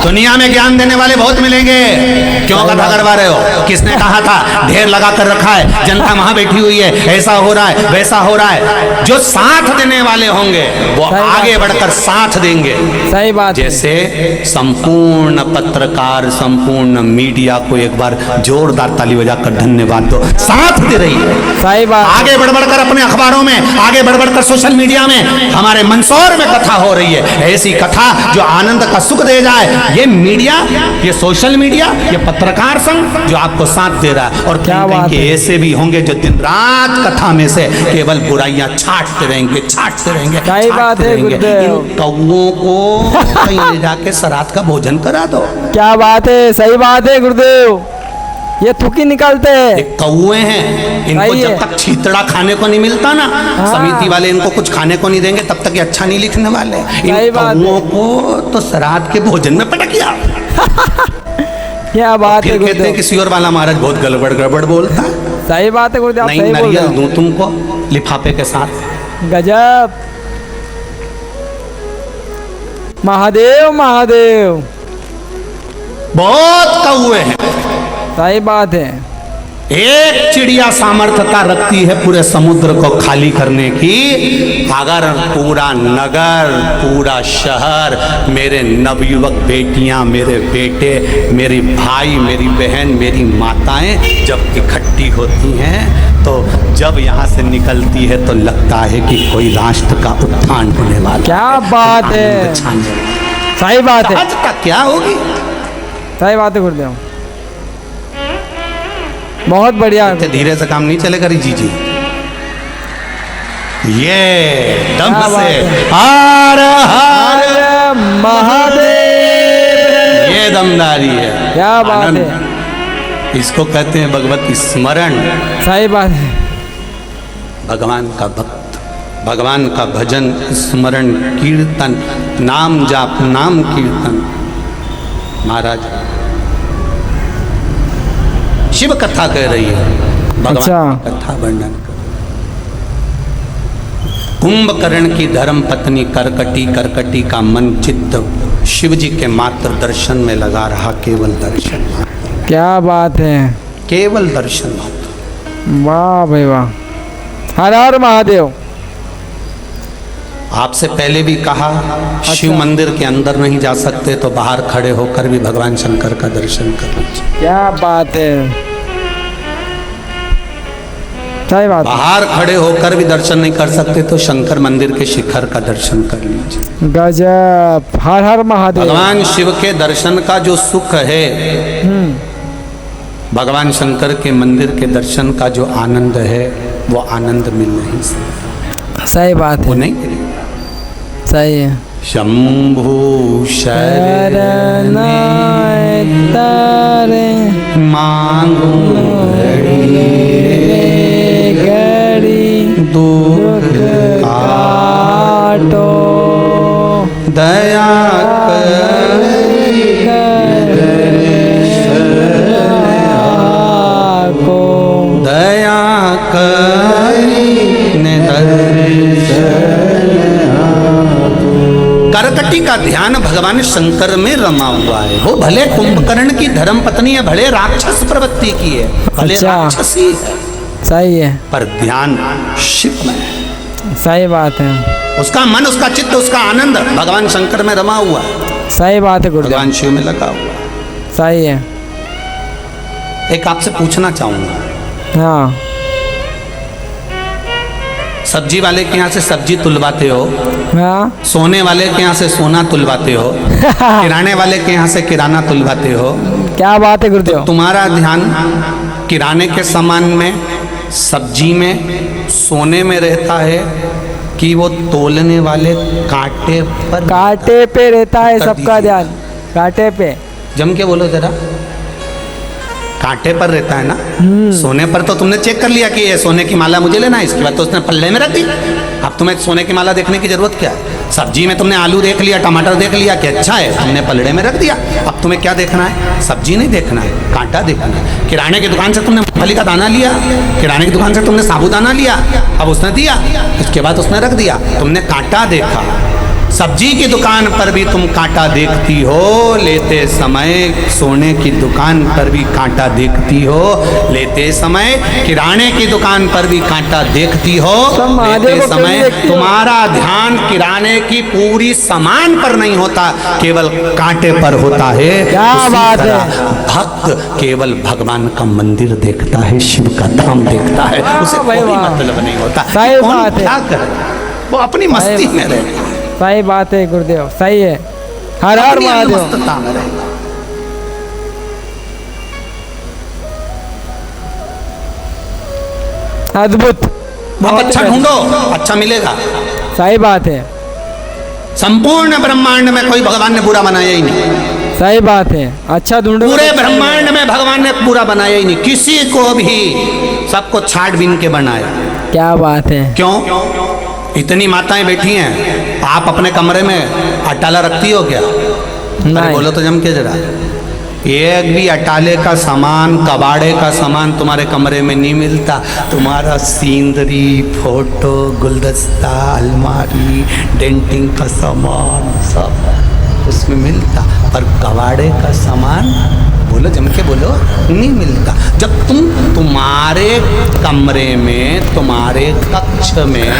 दुनिया में ज्ञान देने वाले बहुत मिलेंगे, क्यों कथा करवा रहे हो? किसने कहा था ढेर लगा कर रखा है, जनता वहां बैठी हुई है, ऐसा हो रहा है वैसा हो रहा है। जो साथ देने वाले होंगे वो आगे बढ़कर साथ देंगे। सही बात। जैसे संपूर्ण पत्रकार, संपूर्ण मीडिया को एक बार जोरदार ताली बजाकर धन्यवाद दो, साथ दे रही है। सही बात। आगे बढ़ बढ़कर अपने अखबारों में, आगे बढ़ बढ़कर सोशल मीडिया में, हमारे मंदसौर में कथा हो रही है। ऐसी कथा जो आनंद का सुख दे जाए, ये मीडिया, ये सोशल मीडिया, ये पत्रकार संघ जो आपको साथ दे रहा है। और क्या बात है, ऐसे भी होंगे जो दिन रात कथा में से केवल बुराइयां छांटते रहेंगे, छांटते रहेंगे। सही बात है गुरुदेव। इन कौओं को कहीं ले जाके सरात का भोजन करा दो। क्या बात है, सही बात है गुरुदेव। ये थूकी निकालते हैं, कौए हैं, इनको जब तक छीतड़ा खाने को नहीं मिलता ना, समिति वाले इनको कुछ खाने को नहीं देंगे तब तक ये अच्छा नहीं लिखने वाले। इन कौओं को तो श्राद्ध के भोजन में पटकिया। क्या बात है, कहते हैं किसी और वाला महाराज बहुत गड़बड़ बोलता है। सही बात है गुरुदेव, नहीं नारियल दूं तुमको लिफाफे के साथ। गजब। महादेव महादेव। बहुत कौए हैं। सही बात है। एक चिड़िया सामर्थ्यता रखती है पूरे समुद्र को खाली करने की। अगर पूरा नगर, पूरा शहर, मेरे नवयुवक बेटियां, मेरे बेटे, मेरी भाई, मेरी बहन, मेरी माताएं जब इकट्ठी होती हैं तो जब यहाँ से निकलती है तो लगता है कि कोई राष्ट्र का उत्थान होने वाला। क्या बात है, सही बात है। आज तक क्या होगी? सही बात है गुरुदेव, बहुत बढ़िया। धीरे से काम नहीं चलेगा जी जी। ये दम से हर हर महादेव, ये दमदारी है। क्या बात है, इसको कहते हैं भगवत स्मरण। सही बात है। भगवान का भक्त, भगवान का भजन, स्मरण, कीर्तन, नाम जाप, नाम कीर्तन। महाराज शिव कथा कह रही है, भगवान की कथा वर्णन कर। कुंभकर्ण की धर्म पत्नी करकटी, करकटी का मन चित्त शिव जी के मात्र दर्शन में लगा रहा, केवल दर्शन। क्या बात है, केवल दर्शन मात्र। वाह भाई वाह, हर हर महादेव। आपसे पहले भी कहा, शिव मंदिर के अंदर नहीं जा सकते तो बाहर खड़े होकर भी भगवान शंकर का दर्शन कर लीजिए। क्या बात है, सही बात। बाहर खड़े होकर भी दर्शन नहीं कर सकते तो शंकर मंदिर के शिखर का दर्शन कर लीजिए। गजब, हर हर महादेव। भगवान शिव के दर्शन का जो सुख है, भगवान शंकर के मंदिर के दर्शन का जो आनंद है, वो आनंद मिल नहीं सकता। सही बात है, वो नहीं, सही है। शंभु शरण तारे मांगू घड़ी दुख काटो, दया को दया करकटी का ध्यान भगवान शंकर में रमा हुआ है। वो भले कुंभकर्ण की धर्म पत्नी है, भले राक्षस प्रवृत्ति की है, भले राक्षसी है, सही है, पर ध्यान शिव में है। सही बात है। उसका मन, उसका चित्त, उसका आनंद भगवान शंकर में रमा हुआ है। सही बात है गुरुदेव, भगवान शिव में लगा हुआ है। सही है। एक आपसे पूछना चाहूंगा, हाँ, सब्जी वाले के यहाँ से सब्जी तुलवाते हो, हाँ, सोने वाले के यहाँ से सोना तुलवाते हो, किराने वाले के यहाँ से किराना तुलवाते हो। क्या बात है गुरुदेव। तो तुम्हारा ध्यान किराने के सामान में, सब्जी में, सोने में रहता है कि वो तोलने वाले कांटे पर? कांटे पे रहता है सबका ध्यान, कांटे पे। जम के बोलो जरा, कांटे पर रहता है ना। सोने पर तो तुमने चेक कर लिया कि ये सोने की माला मुझे लेना है, इसके बाद तो उसने पल्ले में रख दी। अब तुम्हें सोने की माला देखने की जरूरत क्या है? सब्जी में तुमने आलू देख लिया, टमाटर देख लिया कि अच्छा है, तुमने पलड़े में रख दिया। अब तुम्हें क्या देखना है? सब्जी नहीं देखना है, कांटा देखना है। किराने की दुकान से तुमने मूंगफली का दाना लिया, किराने की दुकान से तुमने साबुदाना लिया, अब उसने दिया, उसके बाद उसने रख दिया, तुमने कांटा देखा। सब्जी की दुकान पर भी तुम कांटा देखती हो, लेते समय सोने की दुकान पर भी कांटा देखती हो, लेते समय किराने की दुकान पर भी कांटा देखती हो, सब महादेव लेते को क्यों समय देखती हो? तुम्हारा ध्यान किराने की पूरी सामान पर नहीं होता, केवल कांटे पर होता है। क्या उसी बात है? तरह भक्त केवल भगवान का मंदिर देखता है, शिव का धाम देखता है, उसे भाई कोई वाह। मतलब नहीं होता सही कि कौन बात है। क्या करे, वो अपनी मस्ती में रहे, सही बात है गुरुदेव, सही है। हर हर अपनी महादेव। मस्तता में रहे। अद्भुत, आप बहुत अच्छा ही ढूंढो, अच्छा मिलेगा। सही बात है, संपूर्ण ब्रह्मांड में कोई भगवान ने बुरा बनाया ही नहीं, सही बात है। अच्छा ढूंढो। पूरे ब्रह्मांड में भगवान ने पूरा बनाया ही नहीं, किसी को भी, सबको छाट बीन के बनाया। क्या बात है। क्यों? इतनी माताएं बैठी हैं, आप अपने कमरे में अटाला रखती हो क्या? अरे नहीं। बोलो तो जम के जरा, एक भी अटाले का सामान, कबाड़े का सामान तुम्हारे कमरे में नहीं मिलता। तुम्हारा सीनरी, फोटो, गुलदस्ता, अलमारी, डेंटिंग का सामान सब उसमें मिलता, पर कबाड़े का सामान, बोलो जम के बोलो, नहीं मिलता। जब तुम्हारे कमरे में, तुम्हारे कक्ष में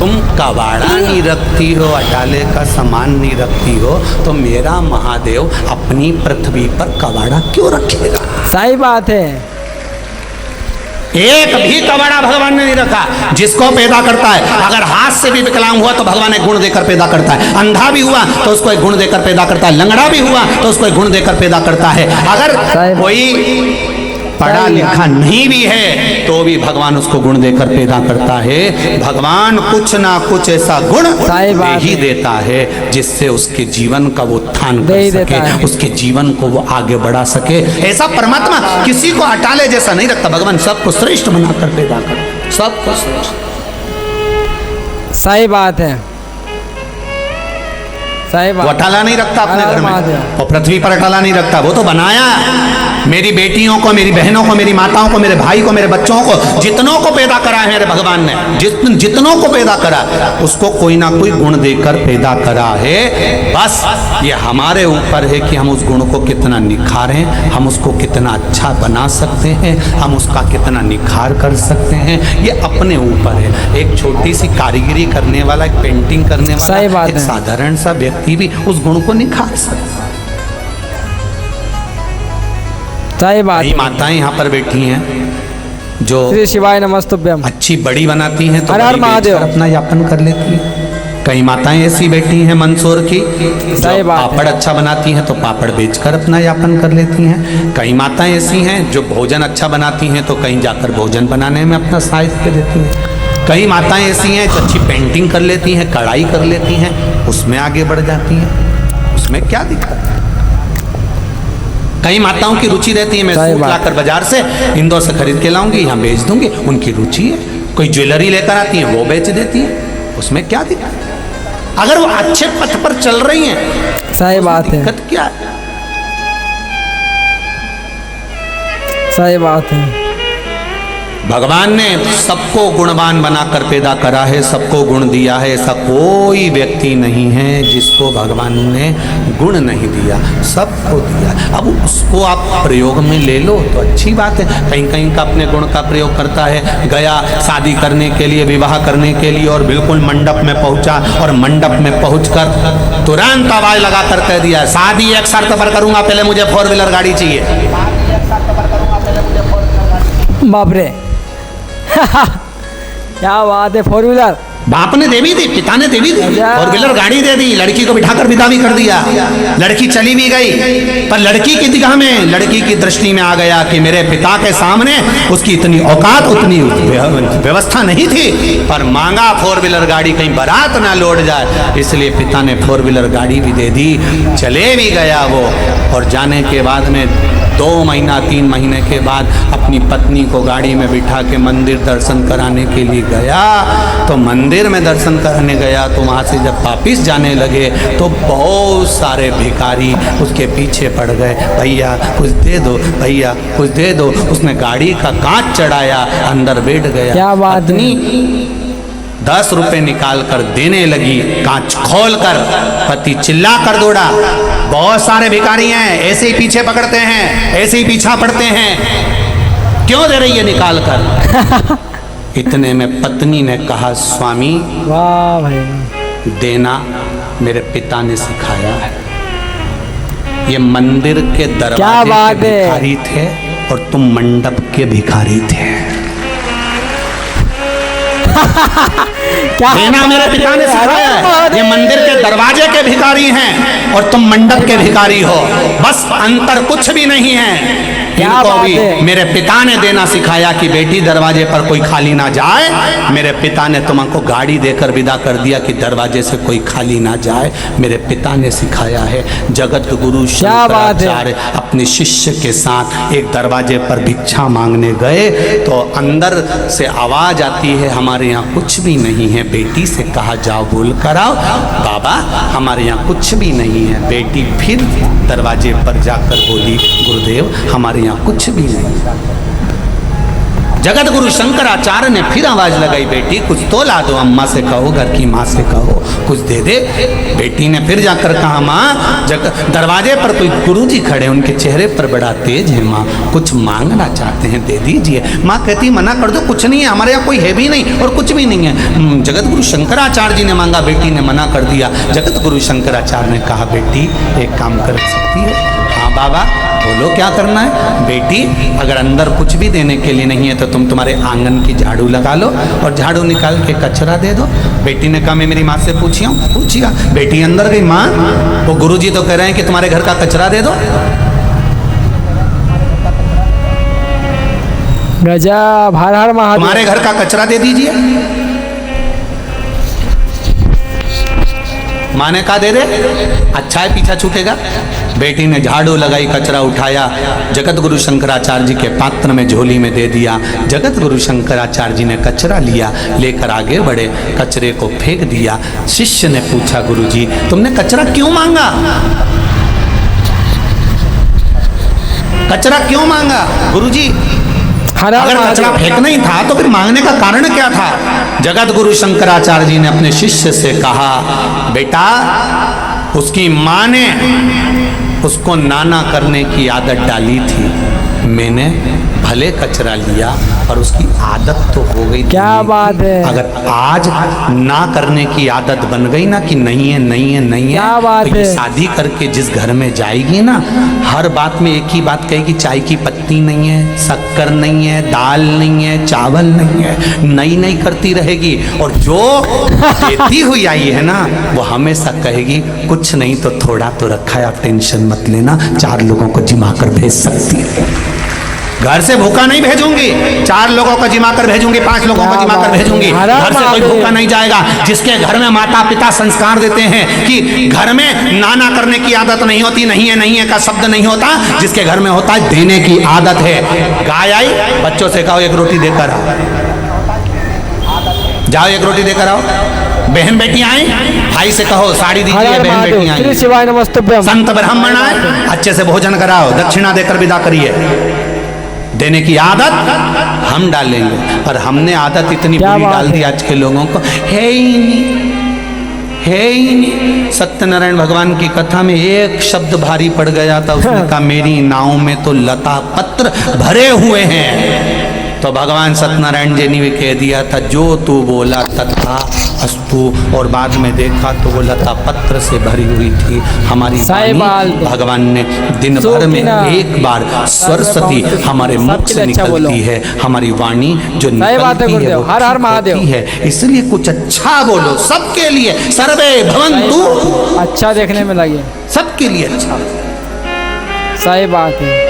तुम कबाड़ा नहीं रखती हो, अटाले का सामान नहीं रखती हो, तो मेरा महादेव अपनी पृथ्वी पर कबाड़ा क्यों रखेगा? सही बात है। एक भी कबाड़ा भगवान ने नहीं रखा। जिसको पैदा करता है, अगर हाथ से भी विकलांग हुआ तो भगवान एक गुण देकर पैदा करता है, अंधा भी हुआ तो उसको एक गुण देकर पैदा करता है, लंगड़ा भी हुआ तो उसको एक गुण देकर पैदा करता है। अगर कोई पढ़ा लिखा नहीं भी है तो भी भगवान उसको गुण देकर पैदा करता है। भगवान कुछ ना कुछ ऐसा गुण दे ही देता है जिससे उसके जीवन का वो उत्थान कर सके, उसके जीवन को वो आगे बढ़ा सके। ऐसा परमात्मा किसी को अटाले जैसा नहीं रखता, भगवान सबको श्रेष्ठ बनाकर पैदा करता, सबको श्रेष्ठ। सही बात है, सही बात। वो अटाला नहीं रखता अपने घर में, वो पृथ्वी पर अटाला नहीं रखता, वो तो बनाया। मेरी बेटियों को, मेरी बहनों को, मेरी माताओं को, मेरे भाई को, मेरे बच्चों को, जितनों को पैदा करा है मेरे भगवान ने, जितनों को पैदा करा, उसको कोई ना कोई गुण देकर पैदा करा है। बस ये हमारे ऊपर है कि हम उस गुण को कितना निखारें, हम उसको कितना अच्छा बना सकते हैं, हम उसका कितना निखार कर सकते हैं, ये अपने ऊपर है। एक छोटी सी कारीगरी करने वाला, एक पेंटिंग करने वाला, एक साधारण सा व्यक्ति भी उस गुण को निखार सकता है। सही बात। कई माताएं यहाँ पर बैठी हैं जो श्री शिवाय नमस्तुभ्यम अच्छी बड़ी बनाती हैं तो हर हर महादेव अपना यापन कर लेती हैं। कई माताएं ऐसी बैठी हैं मंदसौर की, जो पापड़ अच्छा बनाती हैं तो पापड़ बेचकर अपना यापन कर लेती हैं। कई माताएं ऐसी हैं जो भोजन अच्छा बनाती हैं तो कहीं जाकर भोजन बनाने में अपना साहित्य देती हैं। कई माताएं ऐसी हैं जो अच्छी पेंटिंग कर लेती हैं, कढ़ाई कर लेती हैं, उसमें आगे बढ़ जाती हैं, उसमें क्या दिक्कत है। कई माताओं की रुचि रहती है, मैं सूट लाकर बाजार से इंदौर से खरीद के लाऊंगी, यहाँ बेच दूंगी, उनकी रुचि है। कोई ज्वेलरी लेकर आती है, वो बेच देती है, उसमें क्या दिक्कत है? अगर वो अच्छे पथ पर चल रही हैं, सही बात है, दिक्कत क्या है? सही बात है। भगवान ने सबको गुणवान बनाकर पैदा करा है, सबको गुण दिया है। ऐसा कोई व्यक्ति नहीं है जिसको भगवान ने गुण नहीं दिया, सबको दिया। अब उसको आप प्रयोग में ले लो तो अच्छी बात है। कहीं कहीं का अपने गुण का प्रयोग करता है, गया शादी करने के लिए, विवाह करने के लिए, और बिल्कुल मंडप में पहुंचा और मंडप में पहुंचकर तुरंत आवाज लगा कर कह दिया, शादी एक शर्त पर करूंगा, पहले मुझे 4 व्हीलर गाड़ी चाहिए। बाप रे क्या बात है। 4 व्हीलर बाप ने दे भी दी, पिता ने दे भी दी, 4 व्हीलर गाड़ी दे दी, लड़की को बिठाकर विदा भी कर दिया, लड़की चली भी गई। पर लड़की की निगाह में, लड़की की दृष्टि में आ गया कि मेरे पिता के सामने उसकी इतनी औकात, उतनी व्यवस्था नहीं थी, पर मांगा 4 व्हीलर गाड़ी, कहीं बारात ना लौट जाए, इसलिए पिता ने 4 व्हीलर गाड़ी भी दे दी। चले भी गया वो, और जाने के बाद में 2 महीना 3 महीने के बाद अपनी पत्नी को गाड़ी में बिठा के मंदिर दर्शन कराने के लिए गया। तो मंदिर में दर्शन करने गया तो वहाँ से जब वापिस जाने लगे तो बहुत सारे भिखारी उसके पीछे पड़ गए, भैया कुछ दे दो, भैया कुछ दे दो। उसने गाड़ी का कांच चढ़ाया, अंदर बैठ गया। क्या बात पत्नी 10 रुपए निकाल कर देने लगी, कांच खोल कर पति चिल्ला कर दौड़ा, बहुत सारे भिखारी हैं, ऐसे ही पीछे पकड़ते हैं, ऐसे ही पीछा पड़ते हैं, क्यों दे रही है निकाल कर? इतने में पत्नी ने कहा, स्वामी वाह भाई वाह। देना मेरे पिता ने सिखाया है। ये मंदिर के क्या दरवाजे बात के है। भिखारी थे और तुम मंडप के भिखारी थे। क्या देना मेरे पिता ने सिखाया है। ये मंदिर के दरवाजे के भिखारी हैं और तुम मंडप के भिखारी हो, बस अंतर कुछ भी नहीं है। क्या इनको बात भी है। मेरे पिता ने देना सिखाया कि बेटी दरवाजे पर कोई खाली ना जाए। मेरे पिता ने तुमको गाड़ी देकर विदा कर दिया कि दरवाजे से कोई खाली ना जाए। मेरे पिता ने सिखाया है। जगत गुरु क्या बात है। शंकराचार्य अपने शिष्य के साथ एक दरवाजे पर भिक्षा मांगने गए तो अंदर से आवाज आती है, हमारे यहाँ कुछ भी नहीं है। बेटी से कहा, जाओ बोल कर आओ। बाबा हमारे यहाँ कुछ भी नहीं है। बेटी फिर दरवाजे पर जाकर बोली, गुरुदेव हमारे यहाँ कुछ भी नहीं। जगत गुरु शंकराचार्य ने फिर आवाज लगाई, बेटी कुछ तो ला दो, अम्मा से कहो, घर की माँ से कहो, कुछ दे दे। बेटी ने फिर जाकर कहा, माँ दरवाजे पर कोई गुरुजी खड़े, उनके चेहरे पर बड़ा तेज है, माँ कुछ मांगना चाहते हैं, दे दीजिए। माँ कहती, मना कर दो, कुछ नहीं है, हमारे यहाँ कोई है भी नहीं और कुछ भी नहीं है। जगत गुरु शंकराचार्य जी ने मांगा, बेटी ने मना कर दिया। जगत गुरु शंकराचार्य ने कहा, बेटी एक काम कर सकती है? हाँ बाबा बोलो क्या करना है। बेटी अगर अंदर कुछ भी देने के लिए नहीं है तो तुम तुम्हारे आंगन की झाड़ू लगा लो और झाड़ू निकाल के कचरा दे दो। बेटी ने कहा, मैं मेरी माँ से पूछिया। बेटी अंदर गई, माँ वो गुरुजी तो कह रहे हैं कि तुम्हारे घर का कचरा दे दो। गजब, हर हर महादेव। तुम्हारे घर का कचरा दे दीजिए। माँ ने कहा, दे दे, अच्छा है, पीछा छूटेगा। बेटी ने झाड़ू लगाई, कचरा उठाया, जगत गुरु शंकराचार्य जी के पात्र में झोली में दे दिया। जगत गुरु शंकराचार्य जी ने कचरा लिया, लेकर आगे बढ़े, कचरे को फेंक दिया। शिष्य ने पूछा, गुरुजी तुमने कचरा क्यों मांगा? कचरा क्यों मांगा गुरुजी? हर हर अगर कचरा महादेव। फेंकना ही था तो फिर मांगने का कारण क्या था? जगत गुरु शंकराचार्य जी ने अपने शिष्य से कहा, बेटा उसकी माँ ने उसको नाना करने की आदत डाली थी। मैंने भले कचरा लिया और उसकी आदत तो हो गई। क्या बात है। अगर आज ना करने की आदत बन गई ना कि नहीं है नहीं है नहीं है, क्या बात तो ये है। शादी करके जिस घर में जाएगी ना, हर बात में एक ही बात कहेगी, चाय की पत्ती नहीं है, शक्कर नहीं है, दाल नहीं है, चावल नहीं है, नई नई करती रहेगी। और जो देती हुई आई है ना, वो हमेशा कहेगी, कुछ नहीं तो थोड़ा तो रखा है, आप टेंशन मत लेना, 4 लोगों को जिमा कर भेज सकती है। घर से भूखा नहीं भेजूंगी, 4 लोगों को जिमा कर भेजूंगी, 5 लोगों को जिमा कर भेजूंगी। घर से कोई भूखा नहीं जाएगा। जिसके घर में माता पिता संस्कार देते हैं कि घर में नाना करने की आदत नहीं होती, नहीं है का शब्द नहीं होता, जिसके घर में होता है देने की आदत है। गाय आई, बच्चों से कहो 1 रोटी देकर आओ, जाओ 1 रोटी देकर आओ। बहन बेटियां आए, भाई से कहो साड़ी हर दीजिए, हर बहन बेटियां महादेव। श्री आई। शिवाय नमस्तुभ्यम। संत ब्राह्मण आए, अच्छे से भोजन कराओ, दक्षिणा देकर विदा करिए। देने की आदत हम डालेंगे, पर हमने आदत इतनी क्या बुरी बात डाल है। दी आज के लोगों को, है ही नहीं, है ही नहीं। सत्यनारायण भगवान की कथा में एक शब्द भारी पड़ गया था, उसने कहा, मेरी नाव में तो लता पत्र भरे हुए हैं। तो भगवान सत्यनारायण जी ने भी कह दिया था, जो तू बोला तथा अस्तु, और बाद में देखा तो वो लता पत्र से भरी हुई थी। हमारी साहिबाल। वाणी भगवान ने दिन भर में एक बार सरस्वती हमारे मुख से निकलती है। हमारी वाणी जो निकलती है गुरुदेव। वो हर हर ठीक महादेव। होती है, इसलिए कुछ अच्छा बोलो सबके लिए। सर्वे भवन्तु, अच्छा देखने में लगे, सबके लिए अच्छा। सही बात है।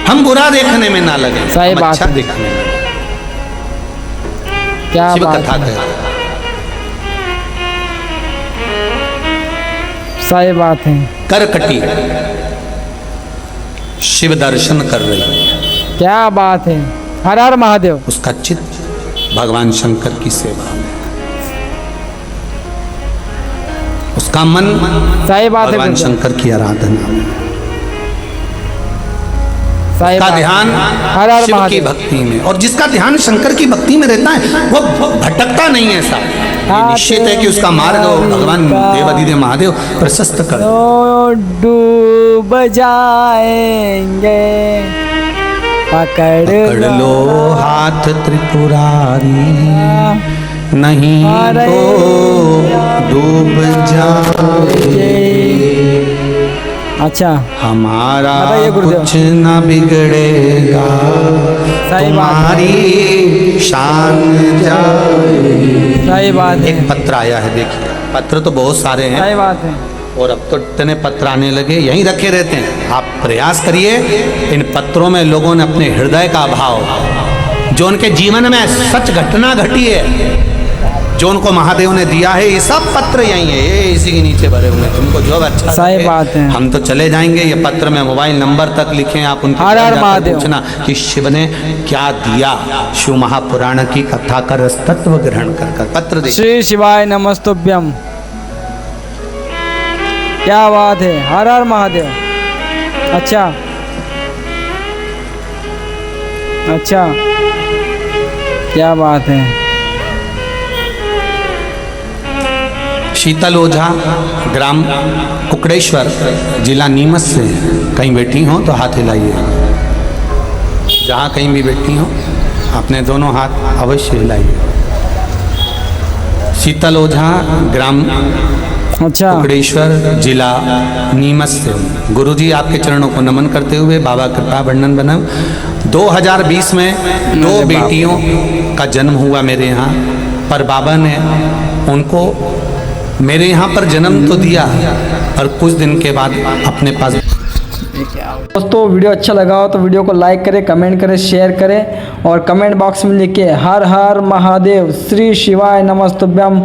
हम बुरा देखने में ना लगे, सही हम बात अच्छा है। देखने में लगे। क्या शिव बात कथा है। कहते हैं। सही बात है। करकटी शिव दर्शन कर रही है, क्या बात है। हर हर महादेव। उसका चित्त भगवान शंकर की सेवा में, उसका मन सही बात है भगवान गुरुदेव। शंकर की आराधना में। सही का बात। ध्यान हर हर शिव की महादेव। भक्ति में, और जिसका ध्यान शंकर की भक्ति में रहता है वो भटकता नहीं है साहब। ये निश्चित है कि उसका मार्ग भगवान देवाधिदेव महादेव प्रशस्त कर। तो डूब जाएंगे, पकड़ लो हाथ त्रिपुरारी, नहीं तो डूब जाएंगे। अच्छा हमारा बताइए गुरुदेव। कुछ न बिगड़ेगा, सही बात है। तुम्हारी शान जाएगी। सही बात है, एक पत्र आया है, देखिए पत्र तो बहुत सारे हैं सही बात है। और अब तो इतने पत्र आने लगे, यहीं रखे रहते हैं। आप प्रयास करिए, इन पत्रों में लोगों ने अपने हृदय का भाव, जो उनके जीवन में सच घटना घटी है, जो उनको महादेव ने दिया है, ये सब पत्र यहीं है, ये इसी के नीचे भरे हुए हैं। तुमको जो अच्छा सही लगे, बात है। हम तो चले जाएंगे। ये पत्र में मोबाइल नंबर तक लिखे, आप उनके हर हर जाकर महादेव। पूछना कि शिव ने क्या दिया। शिव महापुराण की कथा कर रस तत्व ग्रहण कर पत्र देखिए। श्री शिवाय नमस्तुभ्यम। क्या बात है, हर हर महादेव। अच्छा अच्छा, क्या बात है। शीतल ओझा, ग्राम कुकड़ेश्वर, जिला नीमच से कहीं बैठी हो तो हाथ हिलाइए। जहाँ कहीं भी बैठी हो अपने दोनों हाथ अवश्य हिलाइए। शीतल ओझा, ग्राम अच्छा कुकड़ेश्वर, जिला नीमच से। गुरुजी आपके चरणों को नमन करते हुए बाबा कृपा वर्णन बना। 2020 में 2 बेटियों का जन्म हुआ मेरे यहाँ, पर बाबा ने उनको मेरे यहाँ पर जन्म तो दिया और कुछ दिन के बाद अपने पास। दोस्तों वीडियो अच्छा लगा हो तो वीडियो को लाइक करें, कमेंट करें, शेयर करें और कमेंट बॉक्स में लिखिए हर हर महादेव, श्री शिवाय नमस्तुभ्यम।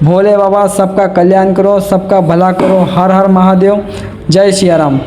भोले बाबा सबका कल्याण करो, सबका भला करो। हर हर महादेव, जय सिया राम।